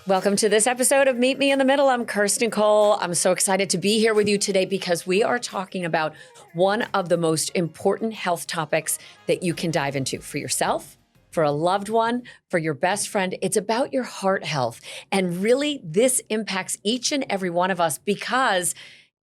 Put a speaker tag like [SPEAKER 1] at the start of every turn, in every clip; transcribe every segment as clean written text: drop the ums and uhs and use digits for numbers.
[SPEAKER 1] Welcome to this episode of Meet Me in the Middle. I'm Kirsten Cole. I'm so excited to be here with you today because we are talking about one of the most important health topics that you can dive into for yourself, for a loved one, for your best friend. It's about your heart health. And really, this impacts each and every one of us because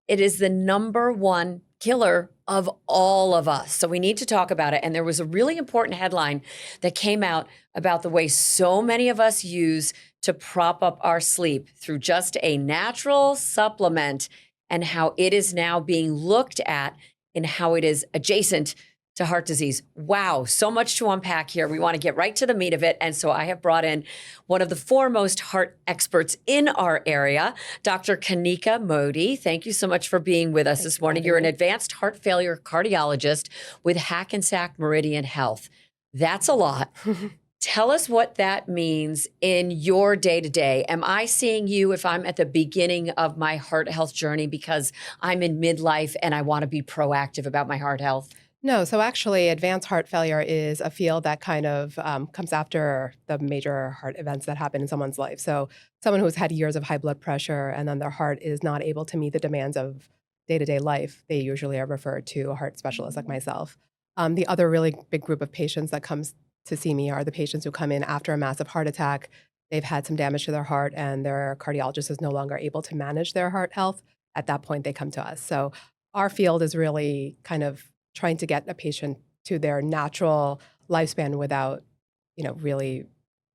[SPEAKER 1] it is the number one killer of all of us. So we need to talk about it. And there was a really important headline that came out about the way so many of us use to prop up our sleep through just a natural supplement and how it is now being looked at and how it is adjacent to heart disease. Wow, so much to unpack here. We want to get right to the meat of it. And so I have brought in one of the foremost heart experts in our area, Dr. Kanika Modi. Thank you so much for being with us this morning. You're an advanced heart failure cardiologist with Hackensack Meridian Health. That's a lot. Tell us what that means in your day-to-day. Am I seeing you if I'm at the beginning of my heart health journey because I'm in midlife and I want to be proactive about my heart health?
[SPEAKER 2] No, so actually advanced heart failure is a field that kind of comes after the major heart events that happen in someone's life. So someone who's had years of high blood pressure and then their heart is not able to meet the demands of day-to-day life, they usually are referred to a heart specialist like myself. The other really big group of patients that comes to see me are the patients who come in after a massive heart attack. They've had some damage to their heart and their cardiologist is no longer able to manage their heart health. At that point, they come to us. So our field is really kind of trying to get a patient to their natural lifespan without, really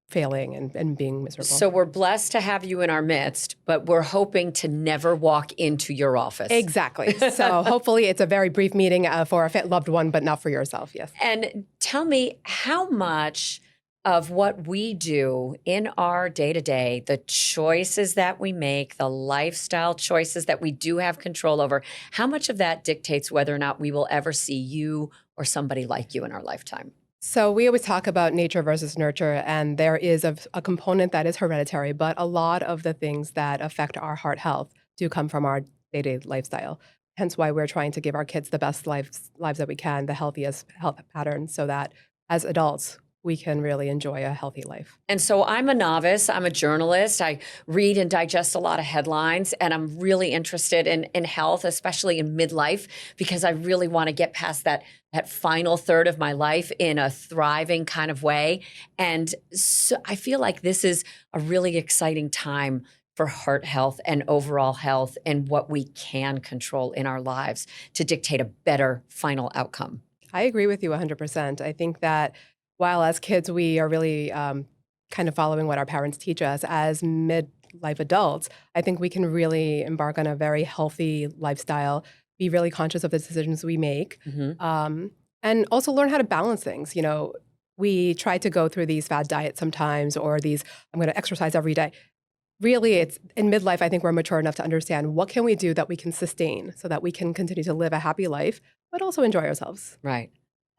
[SPEAKER 2] failing and being miserable.
[SPEAKER 1] So we're blessed to have you in our midst, but we're hoping to never walk into your office.
[SPEAKER 2] Exactly. So hopefully it's a very brief meeting for a loved one, but not for yourself, yes.
[SPEAKER 1] And tell me how much of what we do in our day-to-day, the choices that we make, the lifestyle choices that we do have control over, how much of that dictates whether or not we will ever see you or somebody like you in our lifetime?
[SPEAKER 2] So we always talk about nature versus nurture, and there is a component that is hereditary, but a lot of the things that affect our heart health do come from our day-to-day lifestyle. Hence why we're trying to give our kids the best lives that we can, the healthiest health patterns, so that as adults, we can really enjoy a healthy life.
[SPEAKER 1] And so I'm a novice. I'm a journalist. I read and digest a lot of headlines, and I'm really interested in health, especially in midlife, because I really want to get past that final third of my life in a thriving kind of way. And so I feel like this is a really exciting time for heart health and overall health and what we can control in our lives to dictate a better final outcome.
[SPEAKER 2] I agree with you 100%. I think that while as kids, we are really kind of following what our parents teach us, as midlife adults, I think we can really embark on a very healthy lifestyle, be really conscious of the decisions we make, and also learn how to balance things. We try to go through these fad diets sometimes, or these, I'm going to exercise every day. Really, it's in midlife, I think we're mature enough to understand what can we do that we can sustain so that we can continue to live a happy life, but also enjoy ourselves.
[SPEAKER 1] Right.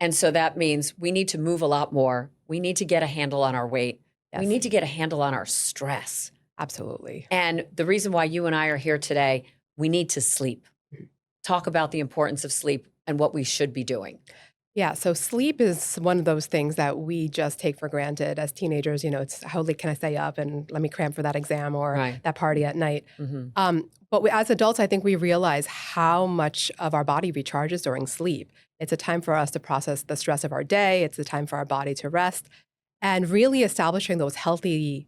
[SPEAKER 1] And so that means we need to move a lot more. We need to get a handle on our weight.
[SPEAKER 2] Yes.
[SPEAKER 1] We need to get a handle on our stress.
[SPEAKER 2] Absolutely.
[SPEAKER 1] And the reason why you and I are here today, we need to sleep. Talk about the importance of sleep and what we should be doing.
[SPEAKER 2] Yeah, so sleep is one of those things that we just take for granted as teenagers. It's how late can I stay up and let me cram for that exam or that party at night. But as adults, I think we realize how much of our body recharges during sleep. It's a time for us to process the stress of our day. It's a time for our body to rest, and really establishing those healthy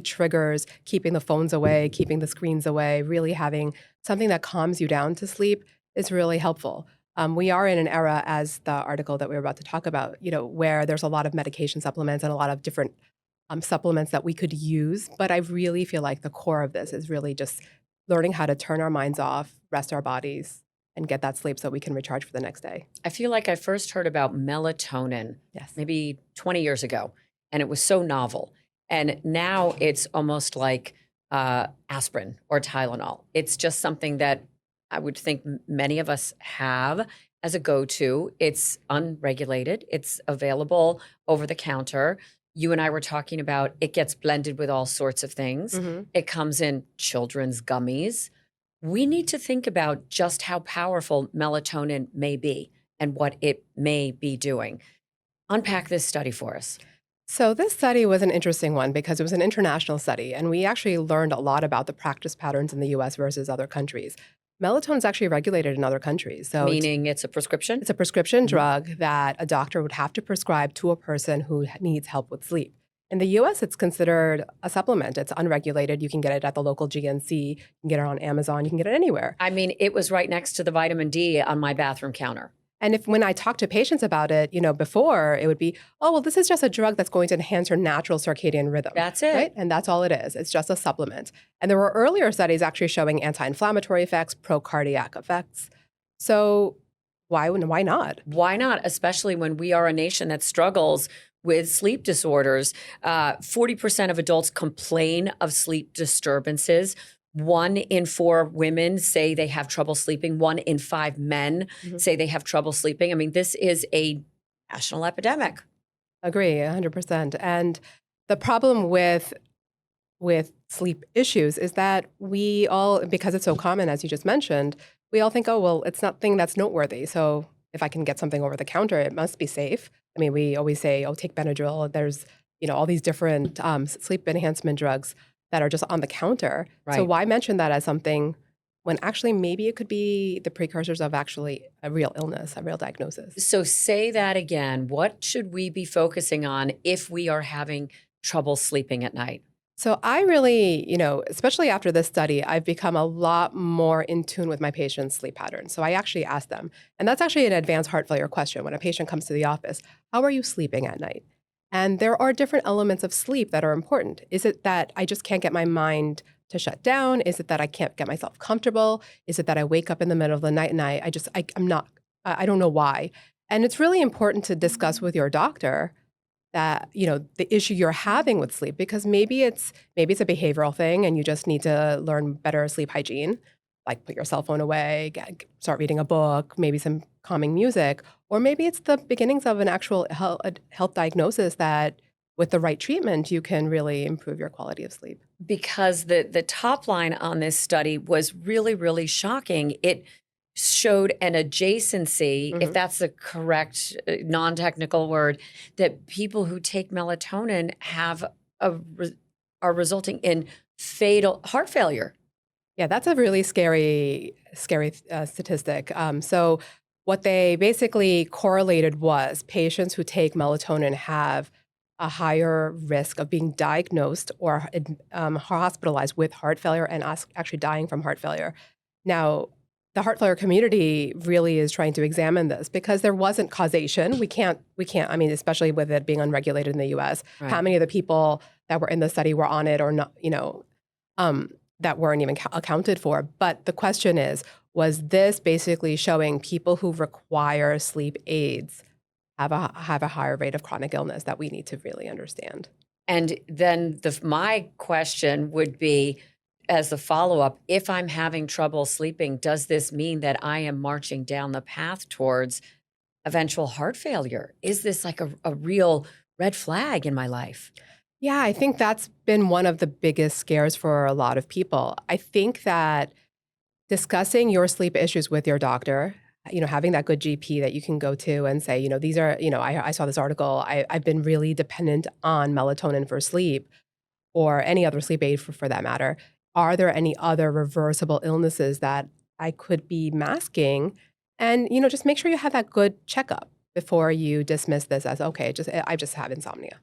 [SPEAKER 2] triggers, keeping the phones away, keeping the screens away, really having something that calms you down to sleep is really helpful. We are in an era, as the article that we're about to talk about, where there's a lot of medication supplements and a lot of different supplements that we could use. But I really feel like the core of this is really just learning how to turn our minds off, rest our bodies, and get that sleep so we can recharge for the next day.
[SPEAKER 1] I feel like I first heard about melatonin maybe 20 years ago, and it was so novel. And now it's almost like aspirin or Tylenol. It's just something that I would think many of us have as a go-to. It's unregulated. It's available over the counter. You and I were talking about it gets blended with all sorts of things. It comes in children's gummies. We need to think about just how powerful melatonin may be and what it may be doing. Unpack this study for us.
[SPEAKER 2] So this study was an interesting one because it was an international study, and we actually learned a lot about the practice patterns in the US versus other countries. Melatonin is actually regulated in other countries.
[SPEAKER 1] Meaning it's a prescription?
[SPEAKER 2] It's a prescription drug that a doctor would have to prescribe to a person who needs help with sleep. In the US, it's considered a supplement. It's unregulated. You can get it at the local GNC, you can get it on Amazon, you can get it anywhere.
[SPEAKER 1] I mean, it was right next to the vitamin D on my bathroom counter.
[SPEAKER 2] And when I talk to patients about it, before it would be, oh, well, this is just a drug that's going to enhance your natural circadian rhythm.
[SPEAKER 1] That's it.
[SPEAKER 2] Right? And that's all it is. It's just a supplement. And there were earlier studies actually showing anti-inflammatory effects, pro-cardiac effects. So why not?
[SPEAKER 1] Why not? Especially when we are a nation that struggles with sleep disorders. 40% of adults complain of sleep disturbances. 1 in 4 women say they have trouble sleeping. 1 in 5 men say they have trouble sleeping. I mean, this is a national epidemic.
[SPEAKER 2] Agree, 100%. And the problem with sleep issues is that we all, because it's so common, as you just mentioned, we all think, oh, well, it's nothing that's noteworthy. So if I can get something over the counter, it must be safe. I mean, we always say, oh, take Benadryl. There's, all these different sleep enhancement drugs that are just on the counter.
[SPEAKER 1] Right.
[SPEAKER 2] So why mention that as something when actually maybe it could be the precursors of actually a real illness, a real diagnosis?
[SPEAKER 1] So say that again. What should we be focusing on if we are having trouble sleeping at night?
[SPEAKER 2] So I really, especially after this study, I've become a lot more in tune with my patients' sleep patterns. So I actually ask them, and that's actually an advanced heart failure question when a patient comes to the office, how are you sleeping at night? And there are different elements of sleep that are important. Is it that I just can't get my mind to shut down? Is it that I can't get myself comfortable? Is it that I wake up in the middle of the night and I don't know why? And it's really important to discuss with your doctor that, the issue you're having with sleep, because maybe it's a behavioral thing and you just need to learn better sleep hygiene, like put your cell phone away, start reading a book, maybe some calming music, or maybe it's the beginnings of an actual health diagnosis that with the right treatment, you can really improve your quality of sleep.
[SPEAKER 1] Because the top line on this study was really, really shocking. It showed an adjacency, if that's the correct non-technical word, that people who take melatonin are resulting in fatal heart failure.
[SPEAKER 2] Yeah, that's a really scary statistic. So what they basically correlated was patients who take melatonin have a higher risk of being diagnosed or hospitalized with heart failure and actually dying from heart failure. Now, the heart failure community really is trying to examine this because there wasn't causation. We can't, I mean, especially with it being unregulated in the US,
[SPEAKER 1] Right.
[SPEAKER 2] How many of the people that were in the study were on it or not, that weren't even accounted for. But the question is, was this basically showing people who require sleep aids have a higher rate of chronic illness that we need to really understand?
[SPEAKER 1] And then my question would be, as the follow-up, if I'm having trouble sleeping, does this mean that I am marching down the path towards eventual heart failure? Is this like a real red flag in my life?
[SPEAKER 2] Yeah, I think that's been one of the biggest scares for a lot of people. I think that discussing your sleep issues with your doctor, having that good GP that you can go to and say, these are, I saw this article, I've been really dependent on melatonin for sleep or any other sleep aid for that matter. Are there any other reversible illnesses that I could be masking? And, just make sure you have that good checkup before you dismiss this as, okay, I just have insomnia.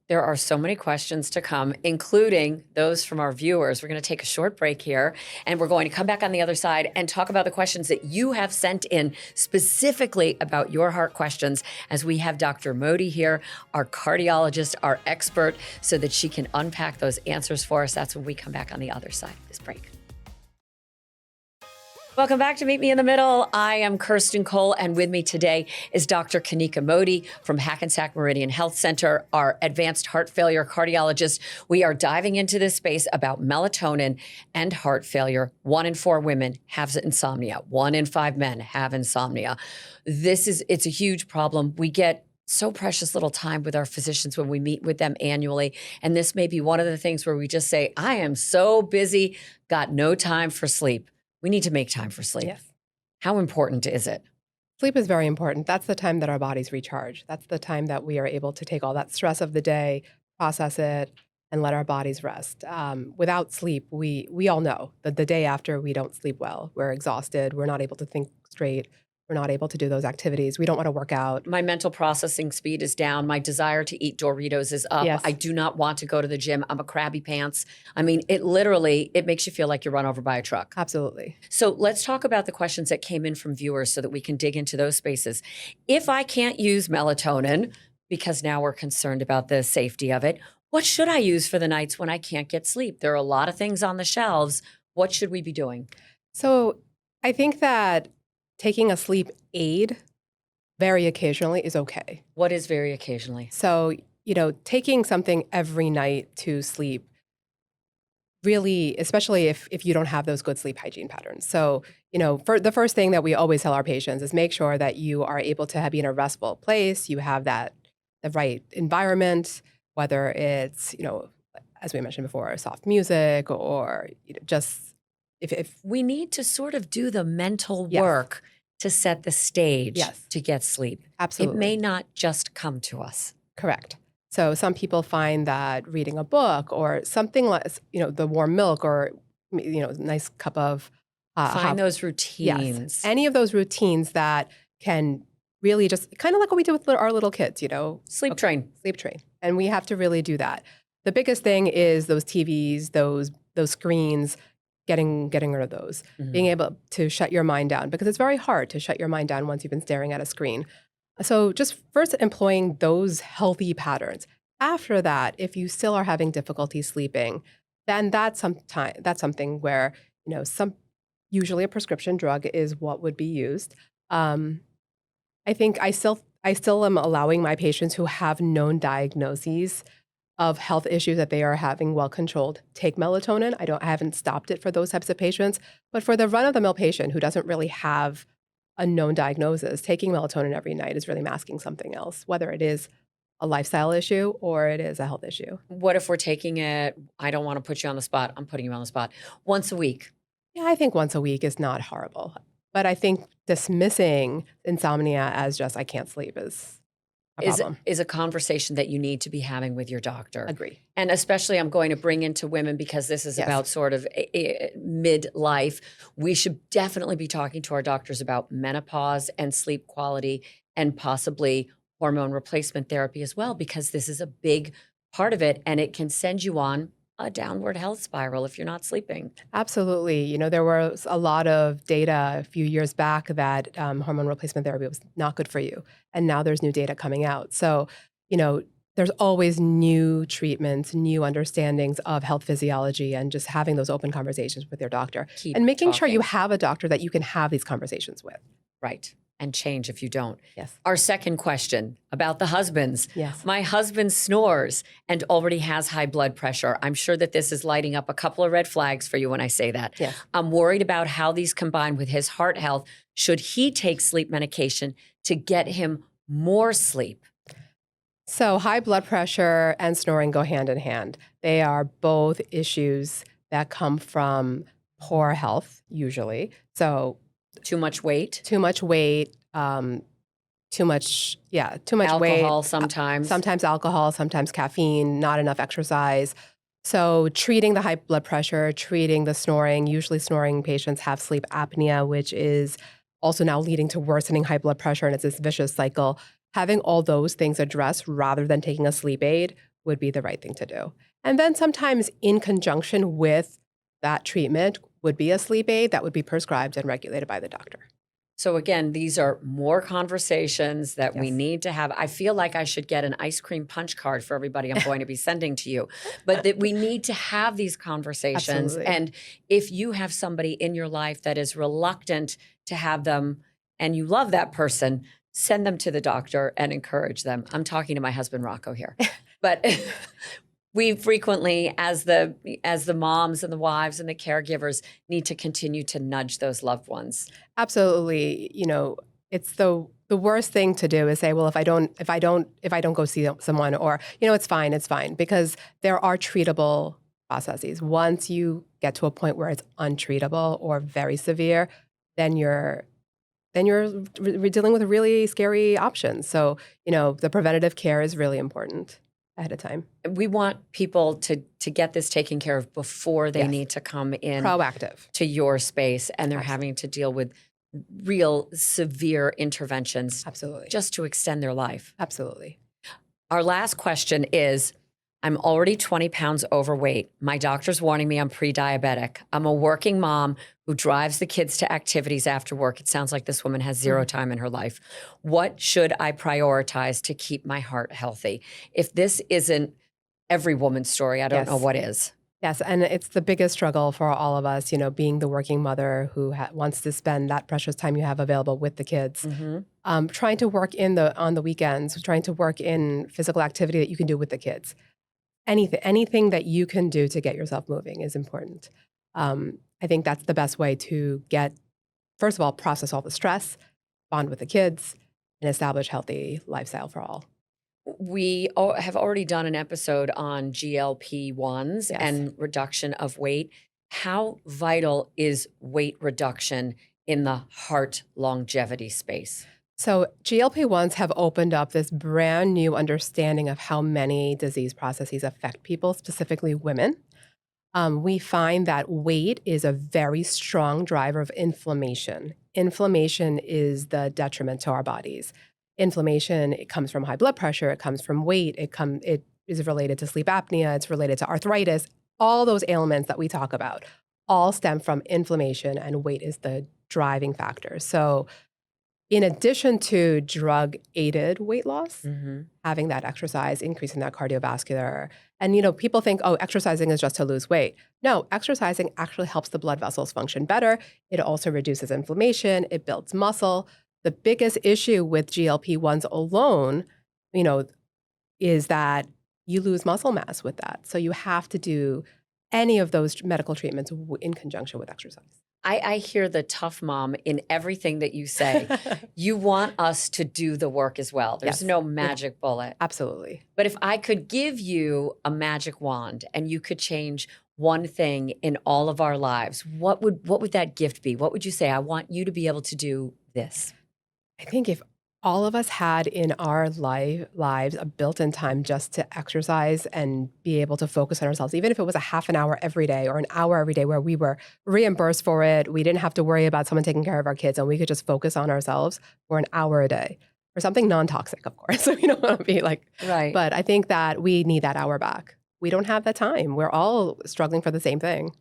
[SPEAKER 1] There are so many questions to come, including those from our viewers. We're going to take a short break here, and we're going to come back on the other side and talk about the questions that you have sent in specifically about your heart questions, as we have Dr. Modi here, our cardiologist, our expert, so that she can unpack those answers for us. That's when we come back on the other side of this break. Welcome back to Meet Me in the Middle. I am Kirsten Cole, and with me today is Dr. Kanika Modi from Hackensack Meridian Health Center, our advanced heart failure cardiologist. We are diving into this space about melatonin and heart failure. 1 in 4 women have insomnia. 1 in 5 men have insomnia. It's a huge problem. We get so precious little time with our physicians when we meet with them annually. And this may be one of the things where we just say, I am so busy, got no time for sleep. We need to make time for sleep.
[SPEAKER 2] Yes.
[SPEAKER 1] How important is it?
[SPEAKER 2] Sleep is very important. That's the time that our bodies recharge. That's the time that we are able to take all that stress of the day, process it, and let our bodies rest. Without sleep, we all know that the day after we don't sleep well. We're exhausted. We're not able to think straight. We're not able to do those activities. We don't want to work out.
[SPEAKER 1] My mental processing speed is down. My desire to eat Doritos is up.
[SPEAKER 2] Yes.
[SPEAKER 1] I do not want to go to the gym. I'm a crabby pants. I mean, it makes you feel like you're run over by a truck.
[SPEAKER 2] Absolutely.
[SPEAKER 1] So let's talk about the questions that came in from viewers so that we can dig into those spaces. If I can't use melatonin, because now we're concerned about the safety of it, what should I use for the nights when I can't get sleep? There are a lot of things on the shelves. What should we be doing?
[SPEAKER 2] So I think that taking a sleep aid very occasionally is okay.
[SPEAKER 1] What is very occasionally?
[SPEAKER 2] So, taking something every night to sleep really, especially if you don't have those good sleep hygiene patterns. So, for the first thing that we always tell our patients is make sure that you are able to be in a restful place. You have the right environment, whether it's, as we mentioned before, soft music or just if
[SPEAKER 1] we need to sort of do the mental
[SPEAKER 2] Yes.
[SPEAKER 1] work to set the stage
[SPEAKER 2] Yes.
[SPEAKER 1] to get sleep.
[SPEAKER 2] Absolutely.
[SPEAKER 1] It may not just come to us.
[SPEAKER 2] Correct. So some people find that reading a book or something like, the warm milk or, nice cup of
[SPEAKER 1] Find those routines.
[SPEAKER 2] Yes. Any of those routines that can really just kind of like what we do with our little kids,
[SPEAKER 1] Sleep train.
[SPEAKER 2] Sleep train. And we have to really do that. The biggest thing is those TVs, those screens, getting rid of those, being able to shut your mind down, because it's very hard to shut your mind down once you've been staring at a screen. So just first employing those healthy patterns. After that, if you still are having difficulty sleeping, then that's something where, usually a prescription drug is what would be used. I think I still am allowing my patients who have known diagnoses of health issues that they are having well controlled take melatonin. I haven't stopped it for those types of patients, but for the run-of-the-mill patient who doesn't really have a known diagnosis, taking melatonin every night is really masking something else, whether it is a lifestyle issue or it is a health issue.
[SPEAKER 1] What if we're taking it, I don't want to put you on the spot, I'm putting you on the spot, once a week?
[SPEAKER 2] Yeah, I think once a week is not horrible. But I think dismissing insomnia as just I can't sleep is a problem.
[SPEAKER 1] Is a conversation that you need to be having with your doctor.
[SPEAKER 2] Agree.
[SPEAKER 1] And especially I'm going to bring into women because this is
[SPEAKER 2] Yes.
[SPEAKER 1] about sort of midlife. We should definitely be talking to our doctors about menopause and sleep quality and possibly hormone replacement therapy as well, because this is a big part of it and it can send you on a downward health spiral if you're not sleeping.
[SPEAKER 2] Absolutely. There was a lot of data a few years back that hormone replacement therapy was not good for you. And now there's new data coming out. So, there's always new treatments, new understandings of health physiology, and just having those open conversations with your doctor. And making sure you have a doctor that you can have these conversations with.
[SPEAKER 1] Right. And change if you don't.
[SPEAKER 2] Yes.
[SPEAKER 1] Our second question about the husbands.
[SPEAKER 2] Yes.
[SPEAKER 1] My husband snores and already has high blood pressure. I'm sure that this is lighting up a couple of red flags for you when I say that.
[SPEAKER 2] Yes.
[SPEAKER 1] I'm worried about how these combine with his heart health. Should he take sleep medication to get him more sleep?
[SPEAKER 2] So high blood pressure and snoring go hand in hand. They are both issues that come from poor health, usually. So
[SPEAKER 1] too much weight,
[SPEAKER 2] too much weight, too much weight.
[SPEAKER 1] Alcohol sometimes.
[SPEAKER 2] Sometimes alcohol, sometimes caffeine, not enough exercise. So treating the high blood pressure, treating the snoring. Usually snoring patients have sleep apnea, which is also now leading to worsening high blood pressure, and it's this vicious cycle. Having all those things addressed rather than taking a sleep aid would be the right thing to do. And then sometimes in conjunction with that treatment would be a sleep aid that would be prescribed and regulated by the doctor.
[SPEAKER 1] So again, these are more conversations that we
[SPEAKER 2] Yes.
[SPEAKER 1] need to have. I feel like I should get an ice cream punch card for everybody I'm going to be sending to you. But that we need to have these conversations.
[SPEAKER 2] Absolutely.
[SPEAKER 1] And if you have somebody in your life that is reluctant to have them and you love that person, send them to the doctor and encourage them. I'm talking to my husband, Rocco, here. But we frequently, as the moms and the wives and the caregivers, need to continue to nudge those loved ones.
[SPEAKER 2] Absolutely. It's the worst thing to do is say, well, if I don't go see someone, or, it's fine, because there are treatable processes. Once you get to a point where it's untreatable or very severe, then you're then you're dealing with really scary options. So, the preventative care is really important ahead of time.
[SPEAKER 1] We want people to get this taken care of before they need to come in
[SPEAKER 2] proactive
[SPEAKER 1] to your space, and they're having to deal with real severe interventions.
[SPEAKER 2] Absolutely.
[SPEAKER 1] Just to extend their life.
[SPEAKER 2] Absolutely.
[SPEAKER 1] Our last question is, I'm already 20 pounds overweight. My doctor's warning me I'm pre-diabetic. I'm a working mom who drives the kids to activities after work. It sounds like this woman has zero time in her life. What should I prioritize to keep my heart healthy? If this isn't every woman's story, I don't know what is.
[SPEAKER 2] Yes, and it's the biggest struggle for all of us, being the working mother who wants to spend that precious time you have available with the kids. Trying to work on the weekends, trying to work in physical activity that you can do with the kids. Anything that you can do to get yourself moving is important. I think that's the best way to first of all, process all the stress, bond with the kids, and establish healthy lifestyle for all.
[SPEAKER 1] We have already done an episode on GLP-1s and reduction of weight. How vital is weight reduction in the heart longevity space?
[SPEAKER 2] So GLP-1s have opened up this brand new understanding of how many disease processes affect people, specifically women. We find that weight is a very strong driver of inflammation. Inflammation is the detriment to our bodies. Inflammation, it comes from high blood pressure, it comes from weight, it is related to sleep apnea, it's related to arthritis. All those ailments that we talk about all stem from inflammation, and weight is the driving factor. So in addition to drug-aided weight loss, having that exercise, increasing that cardiovascular, and people think, oh, exercising is just to lose weight. No, exercising actually helps the blood vessels function better. It also reduces inflammation, it builds muscle. The biggest issue with GLP-1s alone, is that you lose muscle mass with that. So you have to do any of those medical treatments in conjunction with exercise.
[SPEAKER 1] I hear the tough mom in everything that you say. You want us to do the work as well. There's no magic bullet.
[SPEAKER 2] Absolutely.
[SPEAKER 1] But if I could give you a magic wand and you could change one thing in all of our lives, what would that gift be? What would you say? I want you to be able to do this.
[SPEAKER 2] I think if all of us had in our lives a built-in time just to exercise and be able to focus on ourselves, even if it was a half an hour every day or an hour every day where we were reimbursed for it, we didn't have to worry about someone taking care of our kids, and we could just focus on ourselves for an hour a day or something non-toxic, of course. So we don't want to be like,
[SPEAKER 1] right.
[SPEAKER 2] But I think that we need that hour back. We don't have that time. We're all struggling for the same thing.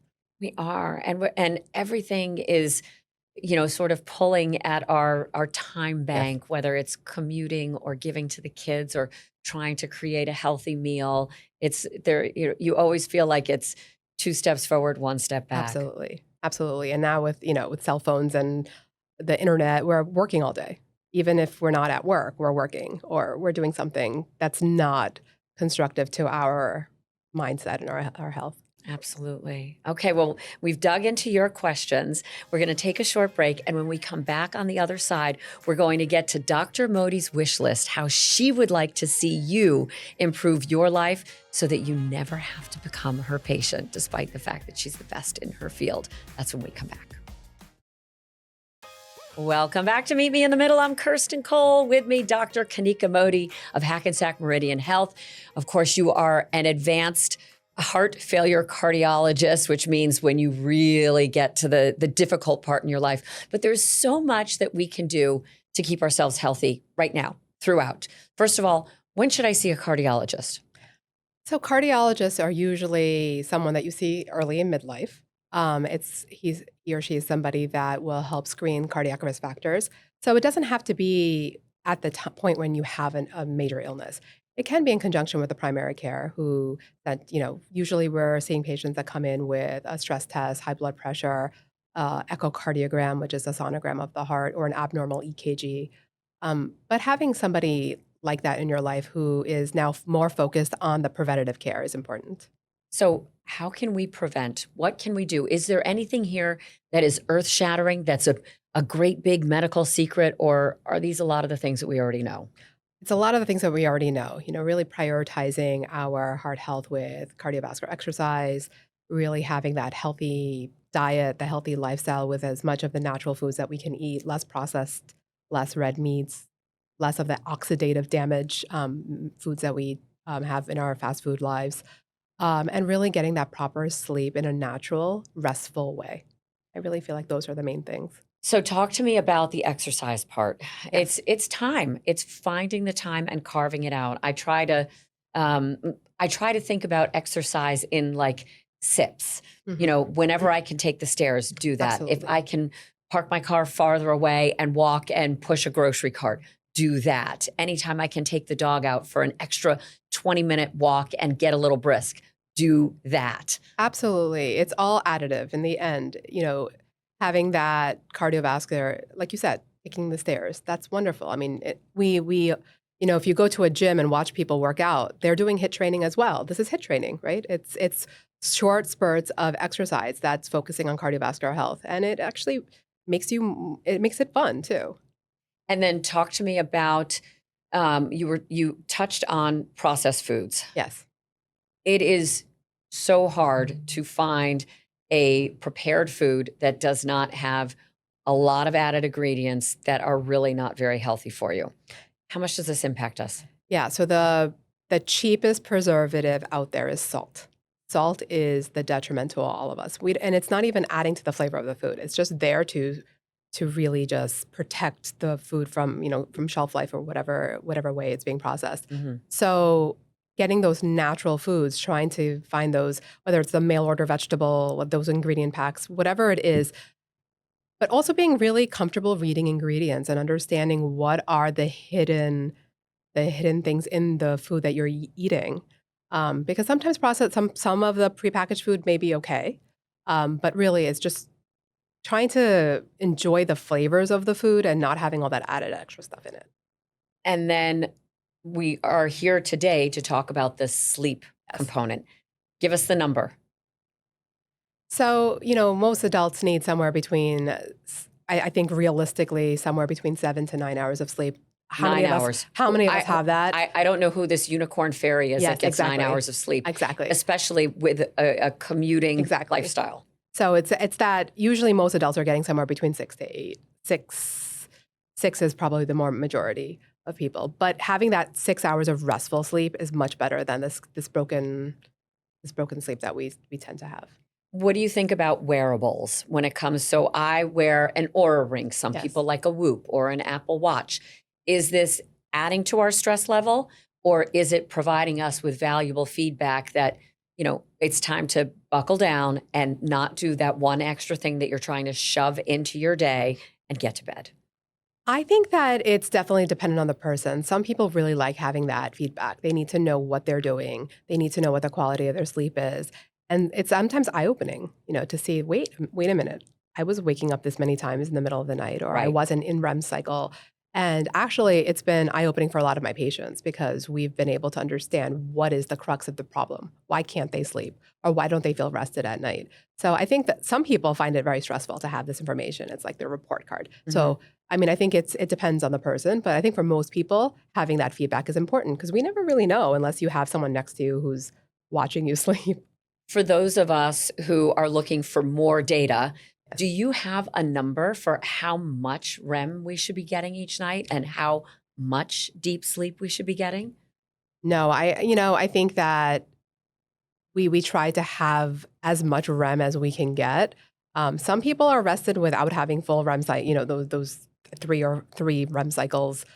[SPEAKER 1] We are, and everything is sort of pulling at our time bank, whether it's commuting or giving to the kids or trying to create a healthy meal. It's there. You always feel like it's 2 steps forward, 1 step back.
[SPEAKER 2] Absolutely. Absolutely. And now with cell phones and the internet, we're working all day. Even if we're not at work, we're working or we're doing something that's not constructive to our mindset and our health.
[SPEAKER 1] Absolutely. Okay, well, we've dug into your questions. We're going to take a short break. And when we come back on the other side, we're going to get to Dr. Modi's wish list, how she would like to see you improve your life so that you never have to become her patient, despite the fact that she's the best in her field. That's when we come back. Welcome back to Meet Me in the Middle. I'm Kirsten Cole. With me, Dr. Kanika Modi of Hackensack Meridian Health. Of course, you are an advanced heart failure cardiologist, which means when you really get to the difficult part in your life. But there's so much that we can do to keep ourselves healthy right now, throughout. First of all, when should I see a cardiologist?
[SPEAKER 2] So cardiologists are usually someone that you see early in midlife. He or she is somebody that will help screen cardiac risk factors. So it doesn't have to be at the point when you have a major illness. It can be in conjunction with the primary care usually we're seeing patients that come in with a stress test, high blood pressure, echocardiogram, which is a sonogram of the heart, or an abnormal EKG. But having somebody like that in your life who is now more focused on the preventative care is important.
[SPEAKER 1] So how can we prevent? What can we do? Is there anything here that is earth-shattering, that's a great big medical secret, or are these a lot of the things that we already know?
[SPEAKER 2] It's a lot of the things that we already know, really prioritizing our heart health with cardiovascular exercise, really having that healthy diet, the healthy lifestyle with as much of the natural foods that we can eat, less processed, less red meats, less of the oxidative damage foods that we have in our fast food lives, and really getting that proper sleep in a natural, restful way. I really feel like those are the main things.
[SPEAKER 1] So talk to me about the exercise part.
[SPEAKER 2] Yes.
[SPEAKER 1] It's time. It's finding the time and carving it out. I try to think about exercise in like sips.
[SPEAKER 2] Hmm.
[SPEAKER 1] Whenever I can take the stairs, do that. If
[SPEAKER 2] Absolutely.
[SPEAKER 1] I can park my car farther away and walk and push a grocery cart, do that. Anytime I can take the dog out for an extra 20-minute walk and get a little brisk, do that.
[SPEAKER 2] Absolutely. It's all additive in the end. Having that cardiovascular, like you said, taking the stairs, that's wonderful. I mean, if you go to a gym and watch people work out, they're doing HIIT training as well. This is HIIT training, right? It's short spurts of exercise that's focusing on cardiovascular health. And it actually makes it fun too.
[SPEAKER 1] And then talk to me about you touched on processed foods.
[SPEAKER 2] Yes.
[SPEAKER 1] It is so hard to find a prepared food that does not have a lot of added ingredients that are really not very healthy for you. How much does this impact us?
[SPEAKER 2] Yeah. So the cheapest preservative out there is salt. Salt is the detriment to all of us. And it's not even adding to the flavor of the food. It's just there to really just protect the food from shelf life or whatever way it's being processed.
[SPEAKER 1] Mm-hmm.
[SPEAKER 2] So getting those natural foods, trying to find those, whether it's the mail order vegetable, those ingredient packs, whatever it is, but also being really comfortable reading ingredients and understanding what are the hidden things in the food that you're eating. Because sometimes some of the prepackaged food may be okay, but really it's just trying to enjoy the flavors of the food and not having all that added extra stuff in it.
[SPEAKER 1] And then we are here today to talk about the sleep component. Give us the number.
[SPEAKER 2] So, most adults need somewhere between, I think realistically, somewhere between 7 to 9 hours of sleep. How many of us have that?
[SPEAKER 1] I don't know who this unicorn fairy is
[SPEAKER 2] Yes,
[SPEAKER 1] that gets
[SPEAKER 2] exactly.
[SPEAKER 1] 9 hours of sleep.
[SPEAKER 2] Exactly.
[SPEAKER 1] Especially with a commuting
[SPEAKER 2] Exactly.
[SPEAKER 1] lifestyle.
[SPEAKER 2] So it's that usually most adults are getting somewhere between 6 to 8. Six is probably the more majority of people. But having that 6 hours of restful sleep is much better than this broken sleep that we tend to have.
[SPEAKER 1] What do you think about wearables when it comes? So I wear an Oura ring. Some
[SPEAKER 2] Yes.
[SPEAKER 1] people like a Whoop or an Apple Watch. Is this adding to our stress level, or is it providing us with valuable feedback that, it's time to buckle down and not do that one extra thing that you're trying to shove into your day and get to bed?
[SPEAKER 2] I think that it's definitely dependent on the person. Some people really like having that feedback. They need to know what they're doing. They need to know what the quality of their sleep is. And it's sometimes eye-opening, to see, wait a minute. I was waking up this many times in the middle of the night, or I
[SPEAKER 1] Right.
[SPEAKER 2] wasn't in REM cycle. And actually, it's been eye-opening for a lot of my patients because we've been able to understand what is the crux of the problem. Why can't they sleep? Or why don't they feel rested at night? So I think that some people find it very stressful to have this information. It's like their report card.
[SPEAKER 1] Mm-hmm.
[SPEAKER 2] So, I mean, I think it depends on the person, but I think for most people, having that feedback is important because we never really know unless you have someone next to you who's watching you sleep.
[SPEAKER 1] For those of us who are looking for more data,
[SPEAKER 2] Yes.
[SPEAKER 1] do you have a number for how much REM we should be getting each night and how much deep sleep we should be getting?
[SPEAKER 2] No, I think that we try to have as much REM as we can get. Some people are rested without having full REM cycle, those three REM cycles.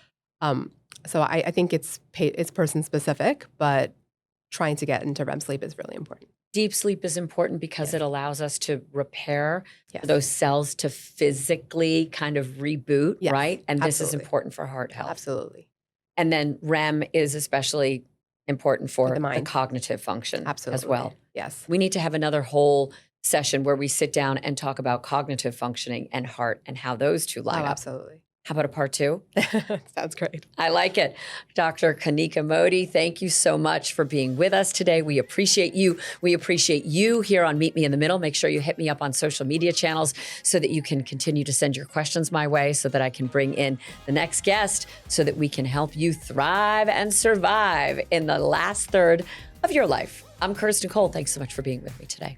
[SPEAKER 2] So I think it's person specific, but trying to get into REM sleep is really important.
[SPEAKER 1] Deep sleep is important because
[SPEAKER 2] Yes.
[SPEAKER 1] it allows us to repair
[SPEAKER 2] Yes.
[SPEAKER 1] those cells to physically kind of reboot,
[SPEAKER 2] Yes,
[SPEAKER 1] right? And this is
[SPEAKER 2] absolutely.
[SPEAKER 1] important for heart health.
[SPEAKER 2] Absolutely.
[SPEAKER 1] And then REM is especially important for
[SPEAKER 2] the
[SPEAKER 1] the
[SPEAKER 2] mind.
[SPEAKER 1] cognitive function
[SPEAKER 2] Absolutely.
[SPEAKER 1] as well.
[SPEAKER 2] Yes.
[SPEAKER 1] We need to have another whole session where we sit down and talk about cognitive functioning and heart and how those two line
[SPEAKER 2] Oh,
[SPEAKER 1] up.
[SPEAKER 2] absolutely.
[SPEAKER 1] How about a part 2?
[SPEAKER 2] Sounds great.
[SPEAKER 1] I like it. Dr. Kanika Modi, thank you so much for being with us today. We appreciate you. We appreciate you here on Meet Me in the Middle. Make sure you hit me up on social media channels so that you can continue to send your questions my way so that I can bring in the next guest so that we can help you thrive and survive in the last third of your life. I'm Kirsten Cole. Thanks so much for being with me today.